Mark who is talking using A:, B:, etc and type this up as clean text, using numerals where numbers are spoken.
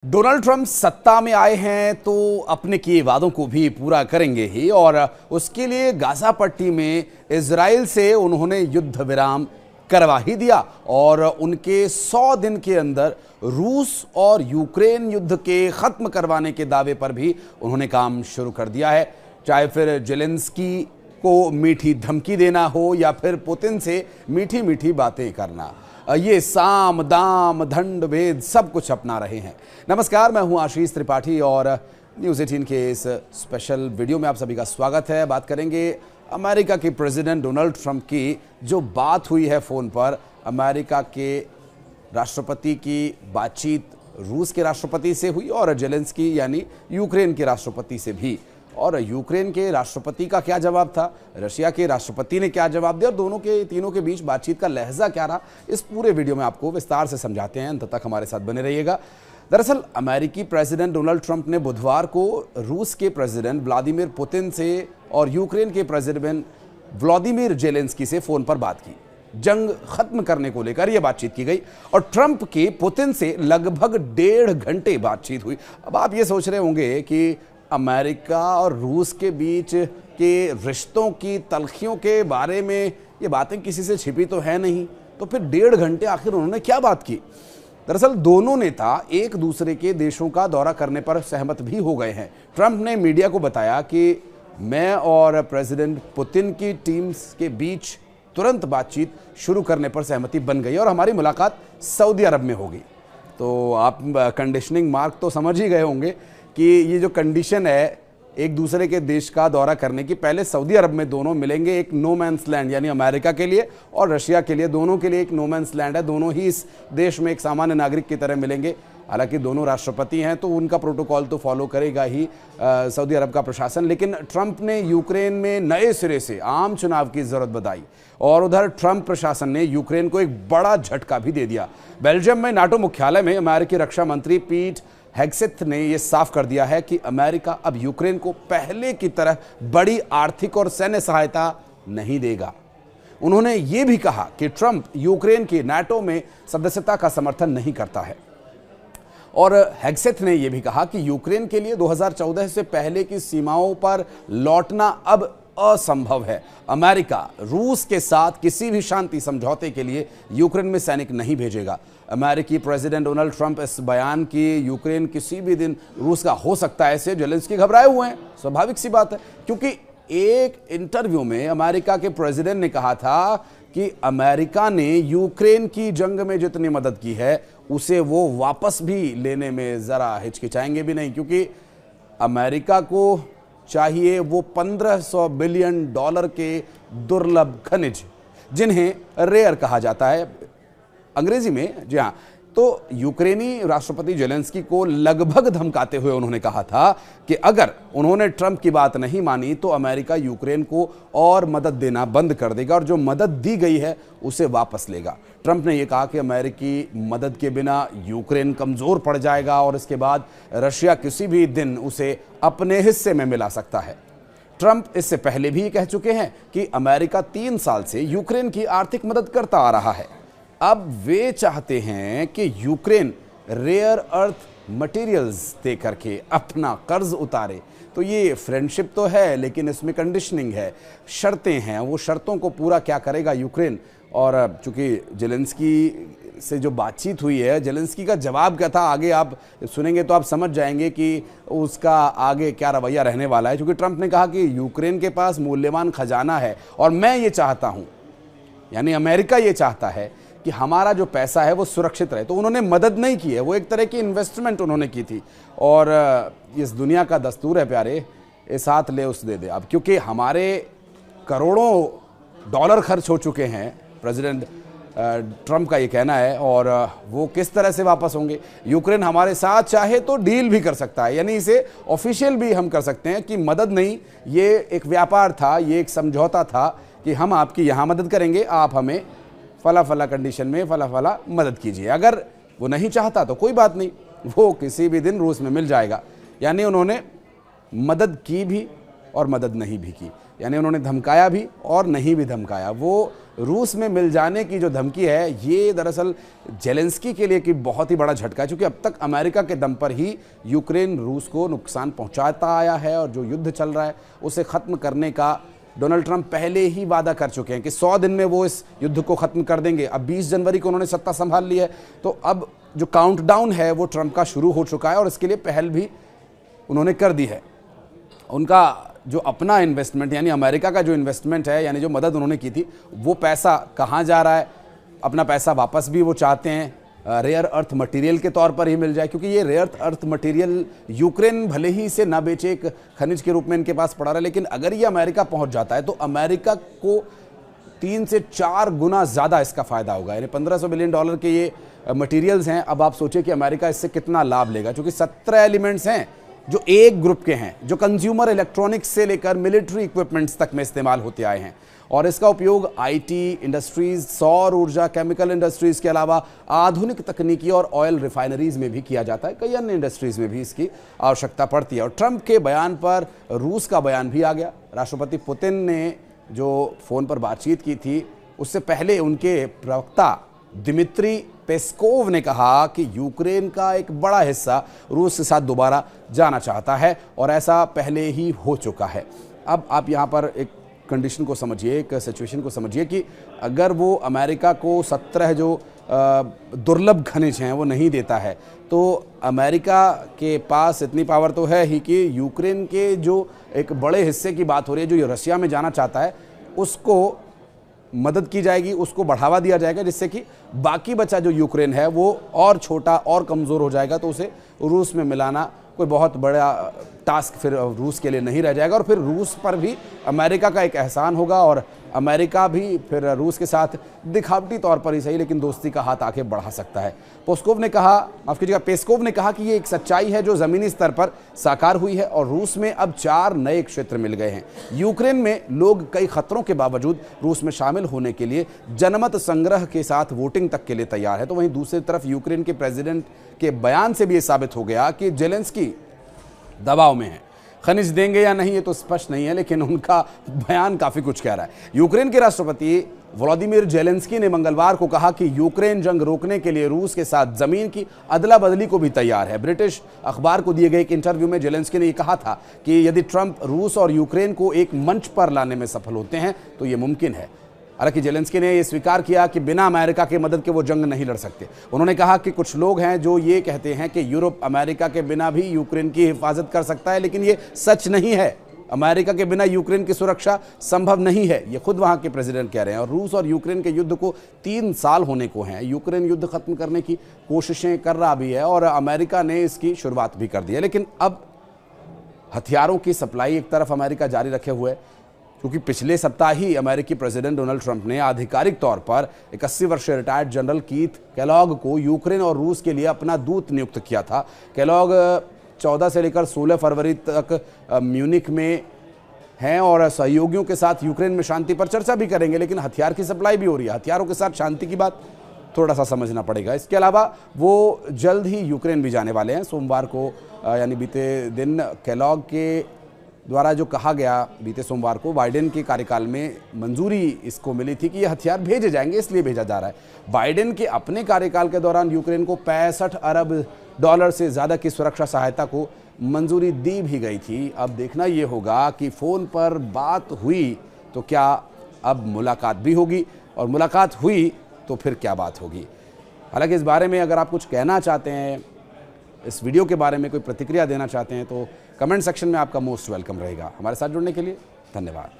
A: Donald Trump सत्ता में आए हैं तो अपने किए वादों को भी पूरा करेंगे ही और उसके लिए गाजा पट्टी में इजराइल से उन्होंने युद्ध विराम करवा ही दिया और उनके 100 दिन के अंदर रूस और यूक्रेन युद्ध के खत्म करवाने के दावे पर भी उन्होंने काम शुरू कर दिया है। चाहे फिर जेलेंस्की को मीठी धमकी देना हो या फिर पुतिन से मीठी मीठी बातें करना, ये साम दाम दंड भेद सब कुछ अपना रहे हैं। नमस्कार, मैं हूं आशीष त्रिपाठी और न्यूज़ 18 के इस स्पेशल वीडियो में आप सभी का स्वागत है। बात करेंगे अमेरिका के प्रेसिडेंट डोनाल्ड ट्रंप की जो बात हुई है फ़ोन पर, अमेरिका के राष्ट्रपति की बातचीत रूस के राष्ट्रपति से हुई और जेलेंस्की यानी यूक्रेन के राष्ट्रपति से भी, और यूक्रेन के राष्ट्रपति का क्या जवाब था, रशिया के राष्ट्रपति ने क्या जवाब दिया और दोनों के तीनों के बीच बातचीत का लहजा क्या रहा, इस पूरे वीडियो में आपको विस्तार से समझाते हैं। अंत तक हमारे साथ बने रहिएगा। दरअसल अमेरिकी प्रेसिडेंट डोनाल्ड ट्रंप ने बुधवार को रूस के प्रेसिडेंट व्लादिमीर पुतिन से और यूक्रेन के प्रेसिडेंट व्लादिमीर जेलेंस्की से फोन पर बात की। जंग खत्म करने को लेकर यह बातचीत की गई और ट्रंप की पुतिन से लगभग 1.5 घंटे बातचीत हुई। अब आप ये सोच रहे होंगे कि अमेरिका और रूस के बीच के रिश्तों की तलखियों के बारे में ये बातें किसी से छिपी तो है नहीं, तो फिर 1.5 घंटे आखिर उन्होंने क्या बात की। दरअसल दोनों नेता एक दूसरे के देशों का दौरा करने पर सहमत भी हो गए हैं। ट्रंप ने मीडिया को बताया कि मैं और प्रेसिडेंट पुतिन की टीम्स के बीच तुरंत बातचीत शुरू करने पर सहमति बन गई और हमारी मुलाकात सऊदी अरब में होगी। तो आप कंडीशनिंग मार्क तो समझ ही गए होंगे कि ये जो कंडीशन है एक दूसरे के देश का दौरा करने की, पहले सऊदी अरब में दोनों मिलेंगे। एक नो मैंस लैंड यानी अमेरिका के लिए और रशिया के लिए, दोनों के लिए एक नो मैंस लैंड है। दोनों ही इस देश में एक सामान्य नागरिक की तरह मिलेंगे। हालांकि दोनों राष्ट्रपति हैं तो उनका प्रोटोकॉल तो फॉलो करेगा ही सऊदी अरब का प्रशासन। लेकिन ट्रंप ने यूक्रेन में नए सिरे से आम चुनाव की जरूरत बताई और उधर ट्रंप प्रशासन ने यूक्रेन को एक बड़ा झटका भी दे दिया। बेल्जियम में नाटो मुख्यालय में अमेरिकी रक्षा मंत्री पीट हेग्सेथ ने यह साफ कर दिया है कि अमेरिका अब यूक्रेन को पहले की तरह बड़ी आर्थिक और सैन्य सहायता नहीं देगा। उन्होंने यह भी कहा कि ट्रंप यूक्रेन की नाटो में सदस्यता का समर्थन नहीं करता है और हेग्सेथ ने यह भी कहा कि यूक्रेन के लिए 2014 से पहले की सीमाओं पर लौटना अब असंभव है। अमेरिका रूस के साथ किसी भी शांति समझौते के लिए यूक्रेन में सैनिक नहीं भेजेगा। अमेरिकी प्रेसिडेंट डोनाल्ड ट्रंप इस बयान की यूक्रेन किसी भी दिन रूस का हो सकता है ऐसे जेलेंस्की घबराए हुए हैं। स्वाभाविक सी बात है, क्योंकि एक इंटरव्यू में अमेरिका के प्रेसिडेंट ने कहा था कि अमेरिका ने यूक्रेन की जंग में जितनी मदद की है उसे वो वापस भी लेने में जरा हिचकिचाएंगे भी नहीं, क्योंकि अमेरिका को चाहिए वो $1500 बिलियन के दुर्लभ खनिज, जिन्हें रेयर कहा जाता है अंग्रेजी में। जी हाँ, तो यूक्रेनी राष्ट्रपति जेलेंस्की को लगभग धमकाते हुए उन्होंने कहा था कि अगर उन्होंने ट्रंप की बात नहीं मानी तो अमेरिका यूक्रेन को और मदद देना बंद कर देगा और जो मदद दी गई है उसे वापस लेगा। ट्रंप ने यह कहा कि अमेरिकी मदद के बिना यूक्रेन कमजोर पड़ जाएगा और इसके बाद रशिया किसी भी दिन उसे अपने हिस्से में मिला सकता है। ट्रंप इससे पहले भी कह चुके हैं कि अमेरिका 3 साल से यूक्रेन की आर्थिक मदद करता आ रहा है। अब वे चाहते हैं कि यूक्रेन रेयर अर्थ मटेरियल्स दे करके अपना कर्ज उतारे। तो ये फ्रेंडशिप तो है, लेकिन इसमें कंडीशनिंग है, शर्तें हैं। वो शर्तों को पूरा क्या करेगा यूक्रेन। और चूंकि जेलेंस्की से जो बातचीत हुई है, जेलेंस्की का जवाब क्या था आगे आप सुनेंगे तो आप समझ जाएंगे कि उसका आगे क्या रवैया रहने वाला है। क्योंकि ट्रंप ने कहा कि यूक्रेन के पास मूल्यवान खजाना है और मैं ये चाहता हूँ, यानी अमेरिका ये चाहता है कि हमारा जो पैसा है वो सुरक्षित रहे। तो उन्होंने मदद नहीं की है, वो एक तरह की इन्वेस्टमेंट उन्होंने की थी। और इस दुनिया का दस्तूर है प्यारे, इस हाथ ले उस दे दे। अब क्योंकि हमारे करोड़ों डॉलर खर्च हो चुके हैं, प्रेसिडेंट ट्रंप का ये कहना है, और वो किस तरह से वापस होंगे। यूक्रेन हमारे साथ चाहे तो डील भी कर सकता है, यानी इसे ऑफिशियल भी हम कर सकते हैं कि मदद नहीं, ये एक व्यापार था, ये एक समझौता था कि हम आपकी यहाँ मदद करेंगे, आप हमें फला फला कंडीशन में फला फला मदद कीजिए। अगर वो नहीं चाहता तो कोई बात नहीं, वो किसी भी दिन रूस में मिल जाएगा। यानी उन्होंने मदद की भी और मदद नहीं भी की। यानी उन्होंने धमकाया भी और नहीं भी धमकाया। वो रूस में मिल जाने की जो धमकी है, ये दरअसल जेलेंस्की के लिए कि बहुत ही बड़ा झटका है, क्योंकि अब तक अमेरिका के दम पर ही यूक्रेन रूस को नुकसान पहुंचाता आया है और जो युद्ध चल रहा है उसे ख़त्म करने का डोनाल्ड ट्रंप पहले ही वादा कर चुके हैं कि 100 दिन में वो इस युद्ध को ख़त्म कर देंगे। अब 20 जनवरी को उन्होंने सत्ता संभाल ली है, तो अब जो काउंटडाउन है वो ट्रंप का शुरू हो चुका है और इसके लिए पहल भी उन्होंने कर दी है। उनका जो अपना इन्वेस्टमेंट यानी अमेरिका का जो इन्वेस्टमेंट है, यानी जो मदद उन्होंने की थी, वो पैसा कहाँ जा रहा है, अपना पैसा वापस भी वो चाहते हैं रेयर अर्थ मटेरियल के तौर पर ही मिल जाए, क्योंकि ये रेयर अर्थ मटेरियल यूक्रेन भले ही इसे ना बेचे, एक खनिज के रूप में इनके पास पड़ा रहा है, लेकिन अगर ये अमेरिका पहुंच जाता है तो अमेरिका को 3 से 4 गुना ज़्यादा इसका फ़ायदा होगा। यानी $1500 बिलियन के ये मटेरियल्स हैं। अब आप सोचिए कि अमेरिका इससे कितना लाभ लेगा, क्योंकि 17 एलिमेंट्स हैं जो एक ग्रुप के हैं, जो कंज्यूमर इलेक्ट्रॉनिक्स से लेकर मिलिट्री इक्विपमेंट्स तक में इस्तेमाल होते आए हैं, और इसका उपयोग आईटी इंडस्ट्रीज, सौर ऊर्जा, केमिकल इंडस्ट्रीज के अलावा आधुनिक तकनीकी और ऑयल रिफाइनरीज में भी किया जाता है। कई अन्य इंडस्ट्रीज में भी इसकी आवश्यकता पड़ती है। और ट्रंप के बयान पर रूस का बयान भी आ गया। राष्ट्रपति पुतिन ने जो फ़ोन पर बातचीत की थी, उससे पहले उनके प्रवक्ता दिमित्री पेस्कोव ने कहा कि यूक्रेन का एक बड़ा हिस्सा रूस के साथ दोबारा जाना चाहता है और ऐसा पहले ही हो चुका है। अब आप यहाँ पर एक कंडीशन को समझिए, एक सिचुएशन को समझिए कि अगर वो अमेरिका को 17 जो दुर्लभ खनिज हैं वो नहीं देता है, तो अमेरिका के पास इतनी पावर तो है ही कि यूक्रेन के जो एक बड़े हिस्से की बात हो रही है, जो रशिया में जाना चाहता है, उसको मदद की जाएगी, उसको बढ़ावा दिया जाएगा, जिससे कि बाकी बचा जो यूक्रेन है वो और छोटा और कमज़ोर हो जाएगा। तो उसे रूस में मिलाना कोई बहुत बड़ा टास्क फिर रूस के लिए नहीं रह जाएगा, और फिर रूस पर भी अमेरिका का एक एहसान होगा और अमेरिका भी फिर रूस के साथ दिखावटी तौर पर ही सही लेकिन दोस्ती का हाथ आगे बढ़ा सकता है। पेस्कोव ने कहा कि ये एक सच्चाई है जो ज़मीनी स्तर पर साकार हुई है और रूस में अब 4 नए क्षेत्र मिल गए हैं। यूक्रेन में लोग कई खतरों के बावजूद रूस में शामिल होने के लिए जनमत संग्रह के साथ वोटिंग तक के लिए तैयार है। तो वहीं दूसरी तरफ यूक्रेन के प्रेसिडेंट के बयान से भी ये साबित हो गया कि जेलेंस्की दबाव में है। खनिज देंगे या नहीं ये तो स्पष्ट नहीं है, लेकिन उनका बयान काफ़ी कुछ कह रहा है। यूक्रेन के राष्ट्रपति व्लादिमीर जेलेंस्की ने मंगलवार को कहा कि यूक्रेन जंग रोकने के लिए रूस के साथ ज़मीन की अदला बदली को भी तैयार है। ब्रिटिश अखबार को दिए गए एक इंटरव्यू में जेलेंस्की ने कहा था कि यदि ट्रंप रूस और यूक्रेन को एक मंच पर लाने में सफल होते हैं तो ये मुमकिन है। हालांकि जेलेंस्की ने यह स्वीकार किया कि बिना अमेरिका की मदद के वो जंग नहीं लड़ सकते। उन्होंने कहा कि कुछ लोग हैं जो ये कहते हैं कि यूरोप अमेरिका के बिना भी यूक्रेन की हिफाजत कर सकता है, लेकिन ये सच नहीं है। अमेरिका के बिना यूक्रेन की सुरक्षा संभव नहीं है, ये खुद वहाँ के प्रेसिडेंट कह रहे हैं। और रूस और यूक्रेन के युद्ध को 3 साल होने को हैं। यूक्रेन युद्ध खत्म करने की कोशिशें कर रहा भी है और अमेरिका ने इसकी शुरुआत भी कर दी है। लेकिन अब हथियारों की सप्लाई एक तरफ अमेरिका जारी रखे हुए, क्योंकि पिछले सप्ताह ही अमेरिकी प्रेसिडेंट डोनाल्ड ट्रंप ने आधिकारिक तौर पर 81 वर्षीय रिटायर्ड जनरल कीथ केलॉग को यूक्रेन और रूस के लिए अपना दूत नियुक्त किया था। केलॉग 14 से लेकर 16 फरवरी तक म्यूनिख में हैं और सहयोगियों के साथ यूक्रेन में शांति पर चर्चा भी करेंगे। लेकिन हथियार की सप्लाई भी हो रही है, हथियारों के साथ शांति की बात थोड़ा सा समझना पड़ेगा। इसके अलावा वो जल्द ही यूक्रेन भी जाने वाले हैं। सोमवार को यानी बीते दिन केलॉग के द्वारा जो कहा गया, बीते सोमवार को बाइडेन के कार्यकाल में मंजूरी इसको मिली थी कि ये हथियार भेजे जाएंगे, इसलिए भेजा जा रहा है। बाइडेन के अपने कार्यकाल के दौरान यूक्रेन को $65 अरब से ज़्यादा की सुरक्षा सहायता को मंजूरी दी भी गई थी। अब देखना ये होगा कि फ़ोन पर बात हुई तो क्या अब मुलाकात भी होगी, और मुलाकात हुई तो फिर क्या बात होगी। हालांकि इस बारे में अगर आप कुछ कहना चाहते हैं, इस वीडियो के बारे में कोई प्रतिक्रिया देना चाहते हैं, तो कमेंट सेक्शन में आपका मोस्ट वेलकम रहेगा। हमारे साथ जुड़ने के लिए धन्यवाद।